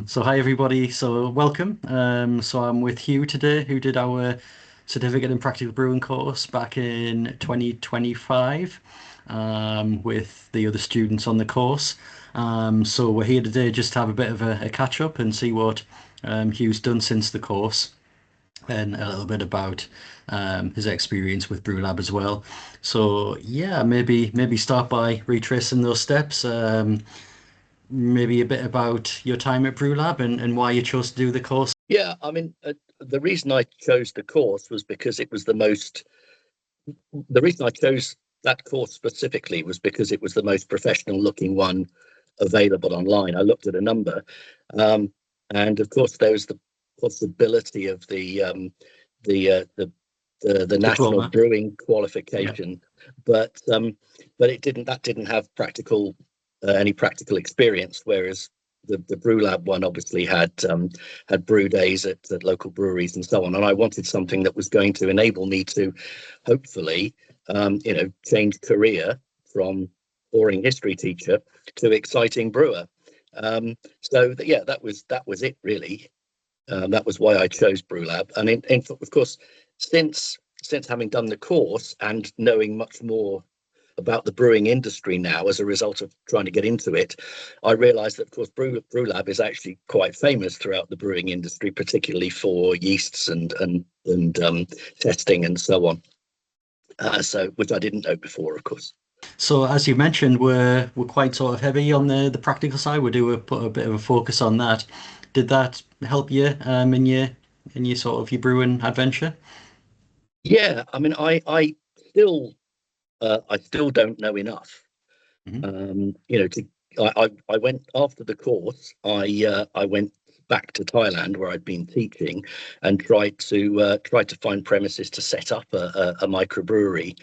So hi everybody. So welcome. So I'm with Hugh today, who did our certificate in practical brewing course back in 2025, with the other students on the course. So we're here today just to have a bit of a catch up and see what Hugh's done since the course, and a little bit about his experience with Brewlab as well. So yeah, maybe start by retracing those steps. Maybe a bit about your time at Brewlab and why you chose to do the course. Yeah, the reason I chose the course was because it was the reason I chose that course specifically was because it was the most professional looking one available online. I looked at a number, um, and of course there was the possibility of the national Diploma. brewing Yeah. qualification, but that didn't have any practical experience, whereas the Brewlab one obviously had brew days at local breweries and so on. And I wanted something that was going to enable me to hopefully change career from boring history teacher to exciting brewer. Yeah, that was it really. That was why I chose Brewlab. And of course, since having done the course and knowing much more about the brewing industry now as a result of trying to get into it, I realized that, of course, Brewlab is actually quite famous throughout the brewing industry, particularly for yeasts and testing and so on. So, which I didn't know before, of course. So as you mentioned, we're quite sort of heavy on the practical side. We do put a bit of a focus on that. Did that help you in your sort of your brewing adventure? Yeah, I still don't know enough. Hmm. I went after the course. I went back to Thailand where I'd been teaching and tried to find premises to set up a microbrewery,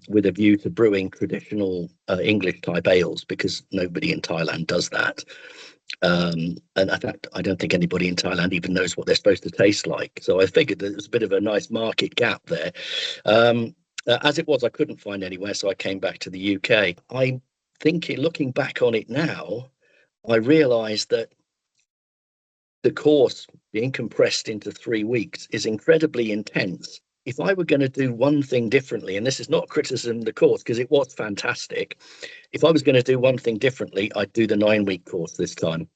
with a view to brewing traditional English type ales, because nobody in Thailand does that. And in fact, I don't think anybody in Thailand even knows what they're supposed to taste like. So I figured there was a bit of a nice market gap there. As it was, I couldn't find anywhere, so I came back to the UK. Looking back on it now, I realised that the course being compressed into 3 weeks is incredibly intense. If I were going to do one thing differently, and this is not criticism of the course because it was fantastic, if I was going to do one thing differently, I'd do the 9 week course this time,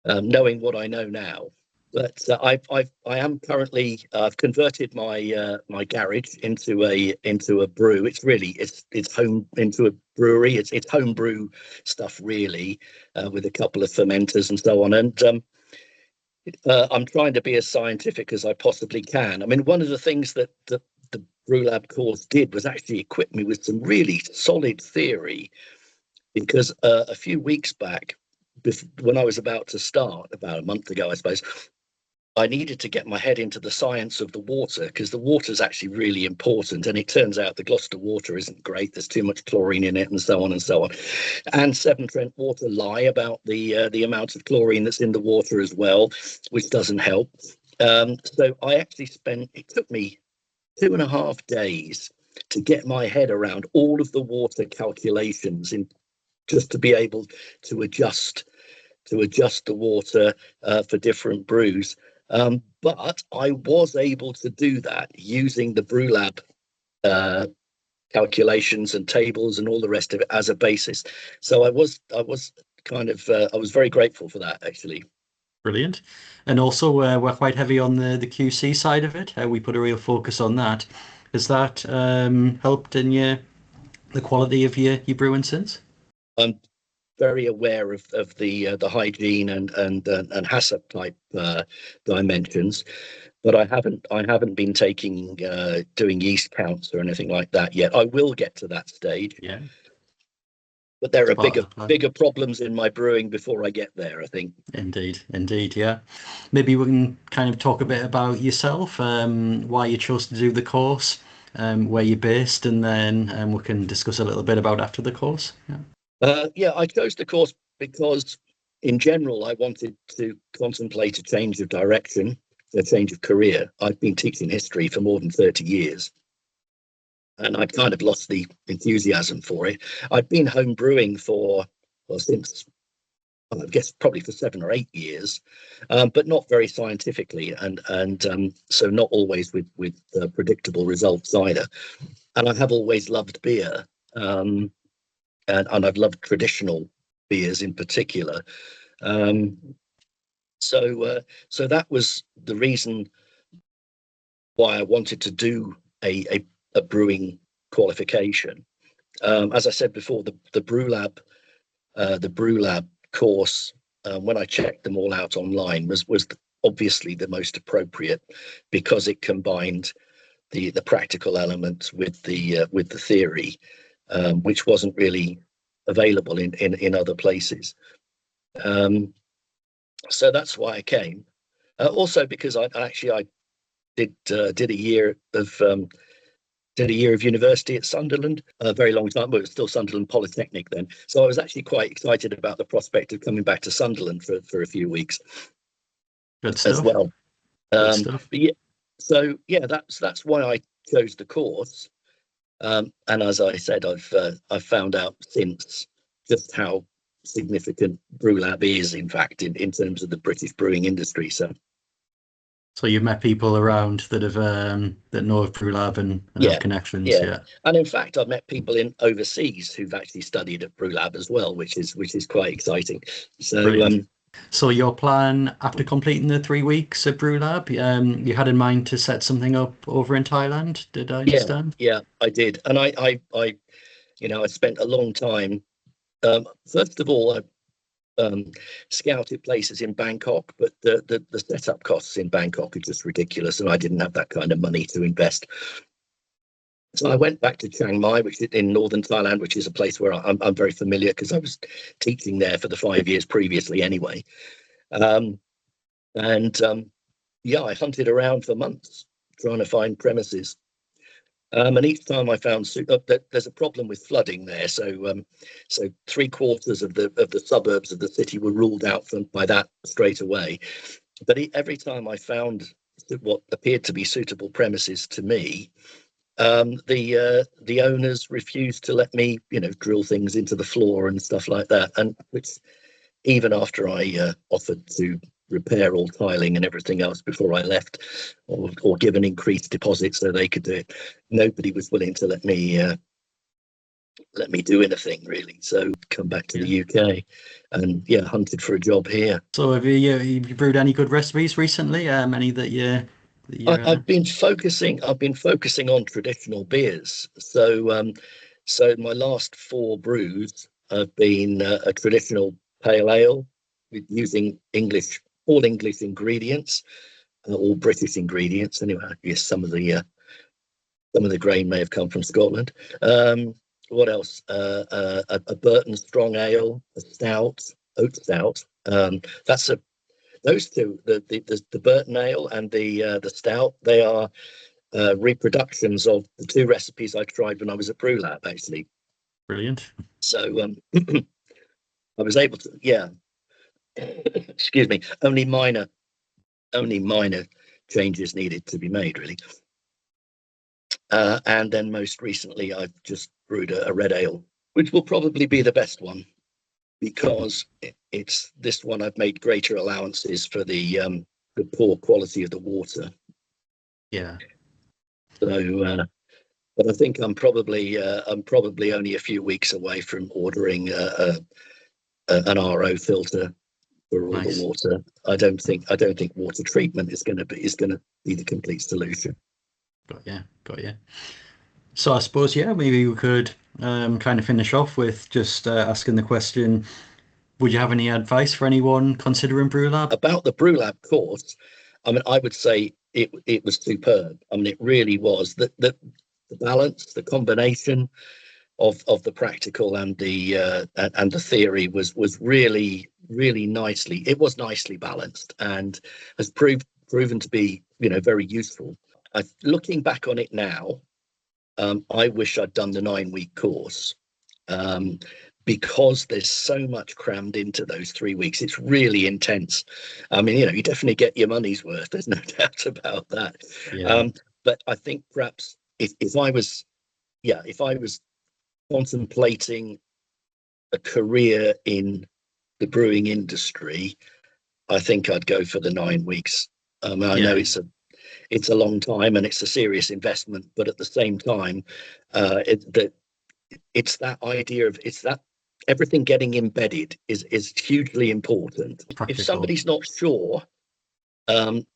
knowing what I know now. But I am currently I've converted my garage into a brew. It's home into a brewery. It's home brew stuff really, with a couple of fermenters and so on. And I'm trying to be as scientific as I possibly can. I mean, one of the things that the Brewlab course did was actually equip me with some really solid theory, because a few weeks back, when I was about to start, about a month ago, I suppose, I needed to get my head into the science of the water, because the water is actually really important. And it turns out the Gloucester water isn't great. There's too much chlorine in it, and so on and so on. And Severn Trent water lie about the amount of chlorine that's in the water as well, which doesn't help. So it took me 2.5 days to get my head around all of the water calculations, in just to be able to adjust the water for different brews. But I was able to do that using the Brewlab uh, calculations and tables and all the rest of it as a basis. So I was very grateful for that, actually. Brilliant. And also, we're quite heavy on the QC side of it. We put a real focus on that. Has that helped in the quality of your brewing since? I'm very aware of the hygiene and HACCP type dimensions, but I haven't been doing yeast counts or anything like that yet. I will get to that stage, Yeah, but there it's are part of bigger the plan. bigger problems in my brewing before I get there, I think. Indeed, indeed, yeah. Maybe we can kind of talk a bit about yourself, why you chose to do the course, where you're based, and then we can discuss a little bit about after the course. Yeah. Yeah, I chose the course because, in general, I wanted to contemplate a change of direction, a change of career. I've been teaching history for more than 30 years, and I'd kind of lost the enthusiasm for it. I'd been home brewing since I guess probably for 7 or 8 years, but not very scientifically, and so not always with predictable results either. And I have always loved beer, and I've loved traditional beers in particular. Um, so that was the reason why I wanted to do a brewing qualification. As I said before, the Brewlab course, when I checked them all out online, was obviously the most appropriate, because it combined the practical element with the theory, which wasn't really available in other places. So that's why I came. Also because I did a year of university at Sunderland, a very long time, but it was still Sunderland Polytechnic then. So I was actually quite excited about the prospect of coming back to Sunderland for a few weeks Good as stuff. well. Good stuff. But yeah, so yeah, that's why I chose the course. And as I said, I've found out since just how significant Brewlab is, in fact, in terms of the British brewing industry. So you've met people around that have that know of Brewlab and have Yeah, connections, yeah, yeah. and in fact, I've met people in overseas who've actually studied at Brewlab as well, which is quite exciting. So Brilliant. So your plan after completing the 3 weeks at Brewlab, you had in mind to set something up over in Thailand, did I yeah, understand? yeah, I did, and I spent a long time. First of all, I scouted places in Bangkok, but the setup costs in Bangkok are just ridiculous, and I didn't have that kind of money to invest. So I went back to Chiang Mai, which is in northern Thailand, which is a place where I'm very familiar because I was teaching there for the 5 years previously anyway. Um, and yeah, I hunted around for months trying to find premises. And each time I found there's a problem with flooding there, so 3/4 of the suburbs of the city were ruled out by that straight away. But every time I found what appeared to be suitable premises to me, the owners refused to let me, drill things into the floor and stuff like that, and which even after I offered to repair all tiling and everything else before I left, or give an increased deposit so they could do it, nobody was willing to let me do anything really. So come back to Yeah. the UK, and yeah, hunted for a job here. So have you brewed any good recipes recently? Any I've been focusing on traditional beers. So my last 4 brews have been a traditional pale ale using all English ingredients, all British ingredients. Anyway, yes, some of the grain may have come from Scotland. What else? A Burton strong ale, a stout, oat stout. That's a Those two, the Burton ale and the stout, they are reproductions of the 2 recipes I tried when I was at Brewlab, actually. Brilliant. So I was able to, yeah. Excuse me. Only minor changes needed to be made, really. And then most recently, I've just brewed a red ale, which will probably be the best one, because it's this one I've made greater allowances for the poor quality of the water. Yeah. So, but I think I'm probably only a few weeks away from ordering an RO filter for all the Nice. water. I don't think water treatment is going to be the complete solution. Got you. So I suppose, yeah, maybe we could kind of finish off with just asking the question, would you have any advice for anyone considering Brewlab? About the Brewlab course, I mean, I would say it was superb. I mean, it really was. The balance, the combination of the practical and the theory was really nicely. It was nicely balanced and has proven to be very useful. Looking back on it now, I wish I'd done the 9-week course, um, because there's so much crammed into those 3 weeks. It's really intense. I mean, you definitely get your money's worth. There's no doubt about that. Yeah. But I think perhaps if I was contemplating a career in the brewing industry, I think I'd go for the 9 weeks. I know Yeah, it's a long time and it's a serious investment, but at the same time, it's that idea of it's that everything getting embedded is hugely important. If practical. somebody's not sure,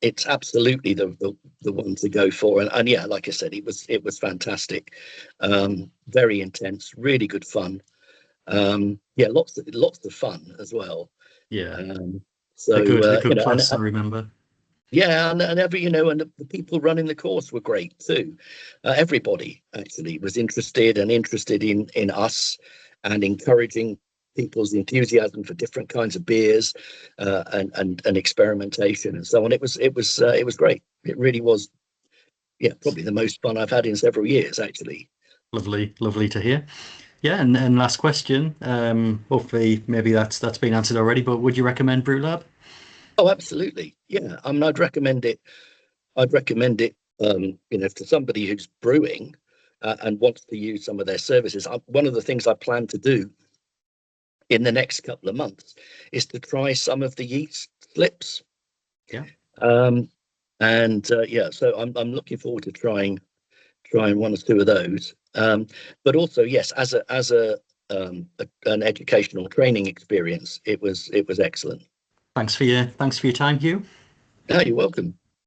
it's absolutely the one to go for. And yeah, like I said, it was fantastic, very intense, really good fun. Yeah, lots of fun as well. Yeah, Um, the so good the you good know, class, I remember. yeah, and every and the people running the course were great too. Everybody actually was interested in us and encouraging people's enthusiasm for different kinds of beers, and experimentation and so on. It was great. It really was. Yeah, probably the most fun I've had in several years actually. Lovely, lovely to hear. Yeah, and last question. Hopefully, maybe that's been answered already. But would you recommend Brewlab? Oh, absolutely. Yeah, I mean, I'd recommend it. I'd recommend it. To somebody who's brewing, and wants to use some of their services. One of the things I plan to do in the next couple of months is to try some of the yeast slips. Yeah, Um, and yeah, so I'm looking forward to trying one or two of those. But also, yes, an educational training experience, it was excellent. thanks for your time, Hugh. No, you're welcome.